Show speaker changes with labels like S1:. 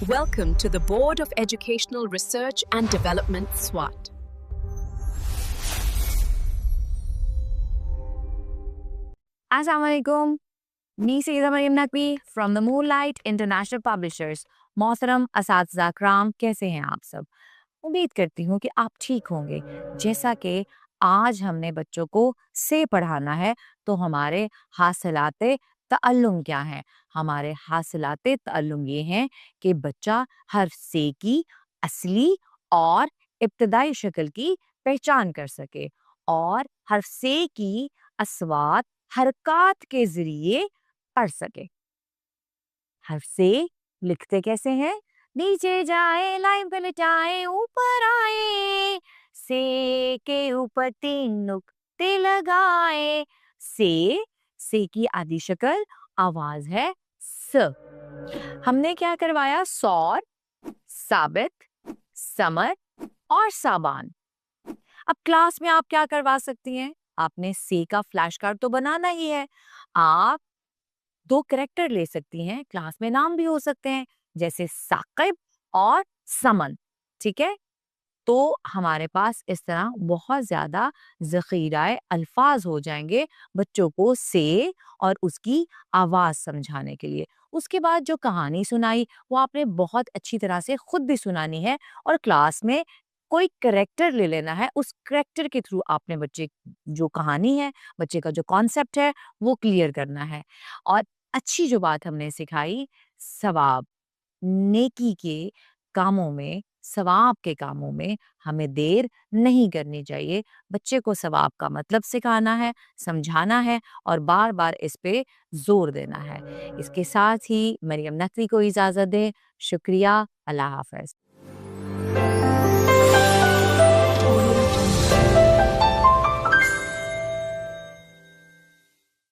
S1: Welcome to the Board of Educational Research and Development, SWAT.
S2: Assalamualaikum. Me Sayyida Maryam Naqvi from the Moonlight International Publishers. मोहतरम असातिज़ा कराम, कैसे हैं आप सब? उम्मीद करती हूँ कि आप ठीक होंगे। जैसा कि आज हमने बच्चों को से पढ़ाना है, तो हमारे हासिलाते तअल्लुम क्या हैं? हमारे हासिलाते तअल्लुम ये हैं कि बच्चा हर्फ से की असली और इब्तदाई शक्ल की पहचान कर सके और हर्फ से की अस्वात हरकत के ज़रिए पढ़ सके। हर्फ से लिखते कैसे हैं? नीचे जाए, लाइन पे लटाए, ऊपर आए, से के ऊपर 3 नुक्ते लगाए। से की आदि शक्ल आवाज है स। हमने क्या करवाया? सौर, साबित, समर और साबान। अब क्लास में आप क्या करवा सकती हैं? आपने से का फ्लैश कार्ड तो बनाना ही है। आप 2 कैरेक्टर ले सकती हैं, क्लास में नाम भी हो सकते हैं, जैसे साकिब और समन, ठीक है? तो हमारे पास इस तरह बहुत ज़्यादा ज़ख़ीराए अल्फाज हो जाएंगे बच्चों को से और उसकी आवाज़ समझाने के लिए। उसके बाद जो कहानी सुनाई वो आपने बहुत अच्छी तरह से खुद भी सुनानी है और क्लास में कोई कैरेक्टर ले लेना है, उस कैरेक्टर के थ्रू आपने बच्चे जो कहानी है, बच्चे का जो कॉन्सेप्ट है वो क्लियर करना है। और अच्छी जो बात हमने सिखाई, सवाब, नेकी के कामों में, सवाब के कामों में हमें देर नहीं करनी चाहिए। बच्चे को सवाब का मतलब सिखाना है, समझाना है और बार-बार इस पे ज़ोर देना है। इसके साथ ही मरियम नकवी को इजाज़त दें। शुक्रिया। अल्लाह हाफ़िज़।